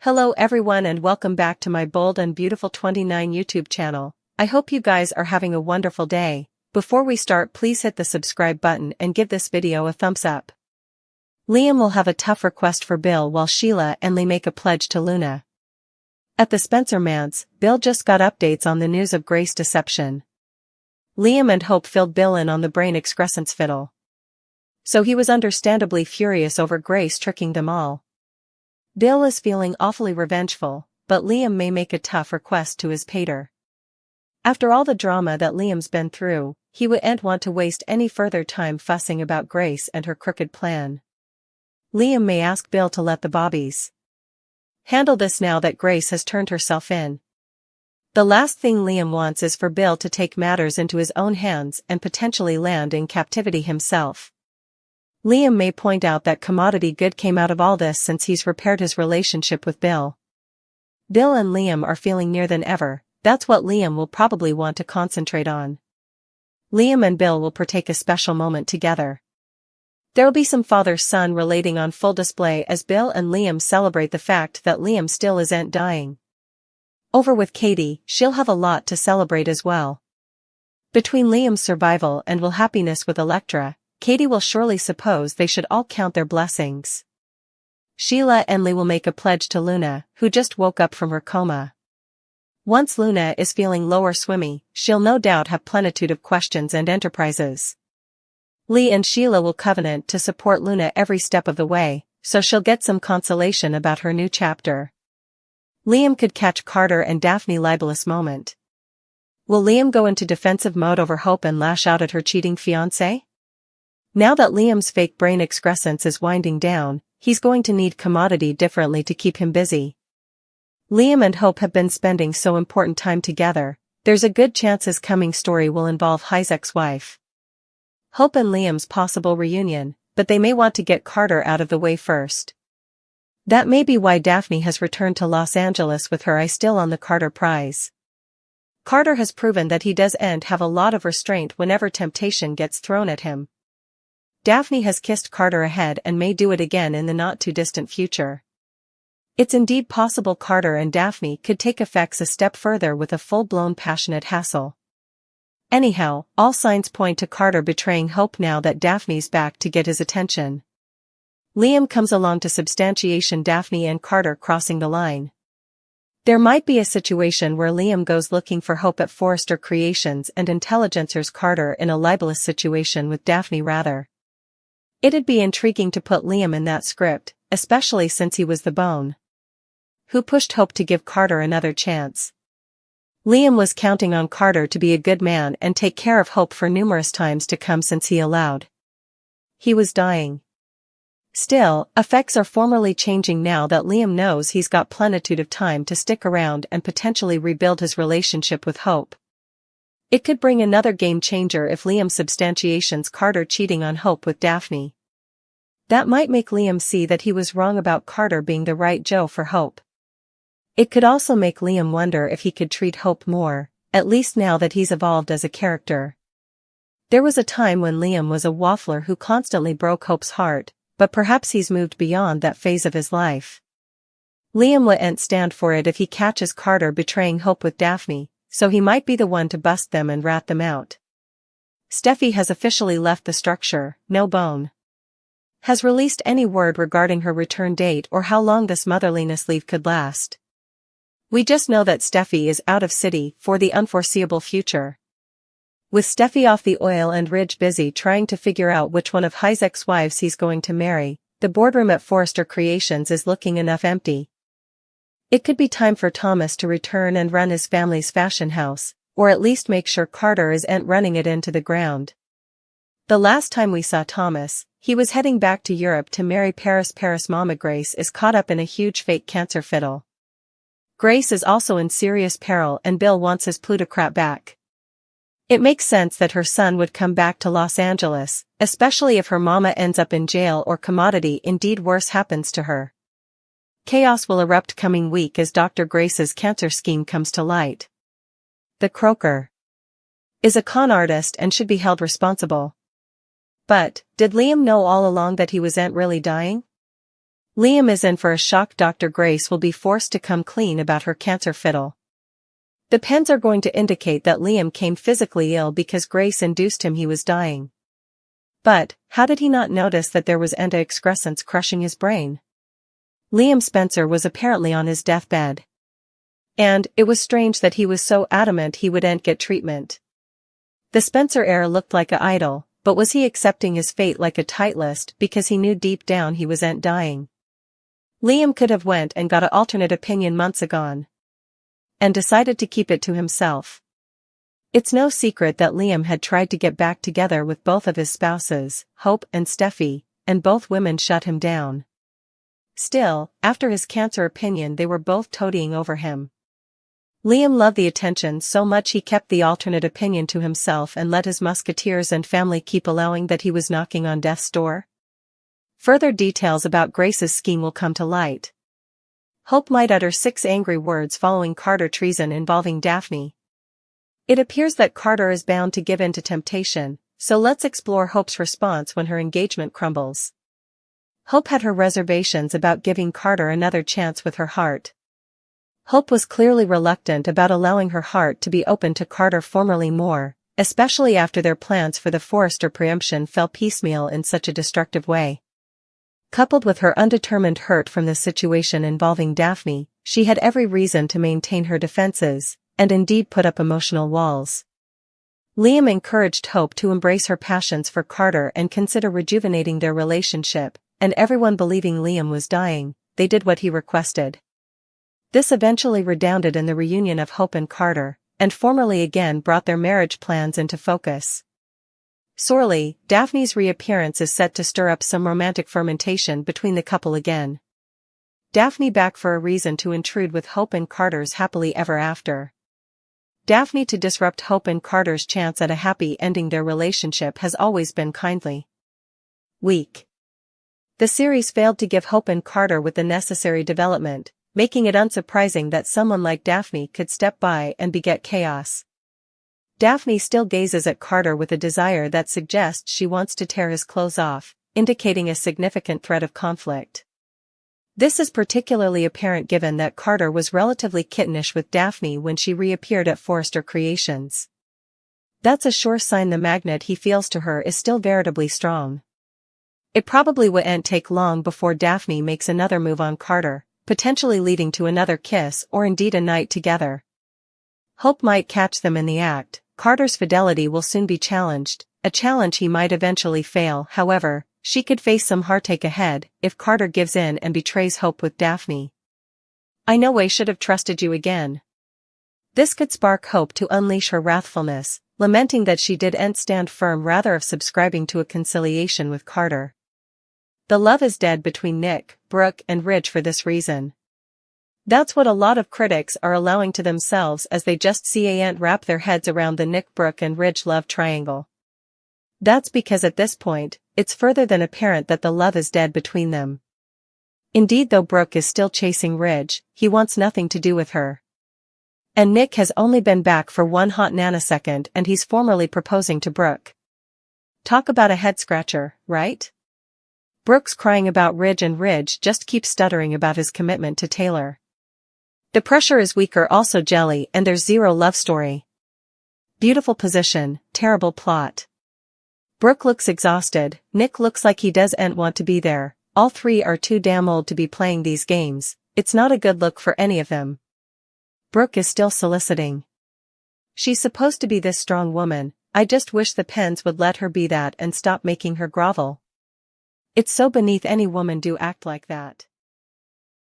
Hello everyone and welcome back to my Bold and Beautiful 29 YouTube channel. I hope you guys are having a wonderful day. Before we start, please hit the subscribe button and give this video a thumbs up. Liam will have a tough request for Bill while Sheila and Lee make a pledge to Luna. At the Spencer manse, Bill just got updates on the news of Grace's deception. Liam and Hope filled Bill in on the brain excrescence fiddle. So he was understandably furious over Grace tricking them all. Bill is feeling awfully revengeful, but Liam may make a tough request to his pater. After all the drama that Liam's been through, he wouldn't want to waste any further time fussing about Grace and her crooked plan. Liam may ask Bill to let the Bobbies handle this now that Grace has turned herself in. The last thing Liam wants is for Bill to take matters into his own hands and potentially land in captivity himself. Liam may point out that commodity good came out of all this since he's repaired his relationship with Bill. Bill and Liam are feeling near than ever. That's what Liam will probably want to concentrate on. Liam and Bill will partake a special moment together. There'll be some father-son relating on full display as Bill and Liam celebrate the fact that Liam still isn't dying. Over with Katie, she'll have a lot to celebrate as well. Between Liam's survival and Will's happiness with Electra, Katie will surely suppose they should all count their blessings. Sheila and Lee will make a pledge to Luna, who just woke up from her coma. Once Luna is feeling low or swimmy, she'll no doubt have plenitude of questions and enterprises. Lee and Sheila will covenant to support Luna every step of the way, so she'll get some consolation about her new chapter. Liam could catch Carter and Daphne libelous moment. Will Liam go into defensive mode over Hope and lash out at her cheating fiancé? Now that Liam's fake brain excrescence is winding down, he's going to need commodity differently to keep him busy. Liam and Hope have been spending so important time together, there's a good chance his coming story will involve Hi's ex-wife. Hope and Liam's possible reunion, but they may want to get Carter out of the way first. That may be why Daphne has returned to Los Angeles with her eye still on the Carter prize. Carter has proven that he doesn't have a lot of restraint whenever temptation gets thrown at him. Daphne has kissed Carter ahead and may do it again in the not-too-distant future. It's indeed possible Carter and Daphne could take effects a step further with a full-blown passionate hassle. Anyhow, all signs point to Carter betraying Hope now that Daphne's back to get his attention. Liam comes along to substantiation Daphne and Carter crossing the line. There might be a situation where Liam goes looking for Hope at Forrester Creations and intelligencers Carter in a libelous situation with Daphne rather. It'd be intriguing to put Liam in that script, especially since he was the bone who pushed Hope to give Carter another chance. Liam was counting on Carter to be a good man and take care of Hope for numerous times to come since he allowed. He was dying. Still, effects are formally changing now that Liam knows he's got plenitude of time to stick around and potentially rebuild his relationship with Hope. It could bring another game changer if Liam substantiations Carter cheating on Hope with Daphne. That might make Liam see that he was wrong about Carter being the right Joe for Hope. It could also make Liam wonder if he could treat Hope more, at least now that he's evolved as a character. There was a time when Liam was a waffler who constantly broke Hope's heart, but perhaps he's moved beyond that phase of his life. Liam wouldn't stand for it if he catches Carter betraying Hope with Daphne, so he might be the one to bust them and rat them out. Steffi has officially left the structure, no bone has released any word regarding her return date or how long this motherliness leave could last. We just know that Steffi is out of city for the unforeseeable future. With Steffi off the oil and Ridge busy trying to figure out which one of Hi's ex-wives he's going to marry, the boardroom at Forrester Creations is looking enough empty. It could be time for Thomas to return and run his family's fashion house, or at least make sure Carter isn't running it into the ground. The last time we saw Thomas, he was heading back to Europe to marry Paris. Mama Grace is caught up in a huge fake cancer fiddle. Grace is also in serious peril and Bill wants his plutocrat back. It makes sense that her son would come back to Los Angeles, especially if her mama ends up in jail or commodity indeed worse happens to her. Chaos will erupt coming week as Dr. Grace's cancer scheme comes to light. The croaker is a con artist and should be held responsible. But, did Liam know all along that he wasn't really dying? Liam is in for a shock. Dr. Grace will be forced to come clean about her cancer fiddle. The pens are going to indicate that Liam came physically ill because Grace induced him he was dying. But, how did he not notice that there was anti-excrescence crushing his brain? Liam Spencer was apparently on his deathbed. And, it was strange that he was so adamant he wouldn't get treatment. The Spencer heir looked like a idol, but was he accepting his fate like a titleist because he knew deep down he wasn't dying? Liam could have went and got an alternate opinion months ago. And decided to keep it to himself. It's no secret that Liam had tried to get back together with both of his spouses, Hope and Steffi, and both women shut him down. Still, after his cancer opinion they were both toadying over him. Liam loved the attention so much he kept the alternate opinion to himself and let his musketeers and family keep allowing that he was knocking on death's door. Further details about Grace's scheme will come to light. Hope might utter 6 angry words following Carter treason involving Daphne. It appears that Carter is bound to give in to temptation, so let's explore Hope's response when her engagement crumbles. Hope had her reservations about giving Carter another chance with her heart. Hope was clearly reluctant about allowing her heart to be open to Carter formerly more, especially after their plans for the Forrester preemption fell piecemeal in such a destructive way. Coupled with her undetermined hurt from the situation involving Daphne, she had every reason to maintain her defenses, and indeed put up emotional walls. Liam encouraged Hope to embrace her passions for Carter and consider rejuvenating their relationship, and everyone believing Liam was dying, they did what he requested. This eventually redounded in the reunion of Hope and Carter, and formally again brought their marriage plans into focus. Sorely, Daphne's reappearance is set to stir up some romantic fermentation between the couple again. Daphne back for a reason to intrude with Hope and Carter's happily ever after. Daphne to disrupt Hope and Carter's chance at a happy ending. Their relationship has always been kindly. Weak. The series failed to give Hope and Carter with the necessary development, making it unsurprising that someone like Daphne could step by and beget chaos. Daphne still gazes at Carter with a desire that suggests she wants to tear his clothes off, indicating a significant threat of conflict. This is particularly apparent given that Carter was relatively kittenish with Daphne when she reappeared at Forrester Creations. That's a sure sign the magnet he feels to her is still veritably strong. It probably wouldn't take long before Daphne makes another move on Carter, potentially leading to another kiss or indeed a night together. Hope might catch them in the act. Carter's fidelity will soon be challenged, a challenge he might eventually fail. However, she could face some heartache ahead if Carter gives in and betrays Hope with Daphne. I know I should have trusted you again. This could spark Hope to unleash her wrathfulness, lamenting that she didn't stand firm rather of subscribing to a conciliation with Carter. The love is dead between Nick, Brooke and Ridge for this reason. That's what a lot of critics are allowing to themselves as they just can't wrap their heads around the Nick, Brooke and Ridge love triangle. That's because at this point, it's further than apparent that the love is dead between them. Indeed, though Brooke is still chasing Ridge, he wants nothing to do with her. And Nick has only been back for one hot nanosecond and he's formally proposing to Brooke. Talk about a head-scratcher, right? Brooke's crying about Ridge and Ridge just keeps stuttering about his commitment to Taylor. The pressure is weaker, also jelly, and there's zero love story. Beautiful position, terrible plot. Brooke looks exhausted, Nick looks like he doesn't want to be there, all three are too damn old to be playing these games, it's not a good look for any of them. Brooke is still soliciting. She's supposed to be this strong woman, I just wish the pens would let her be that and stop making her grovel. It's so beneath any woman to act like that.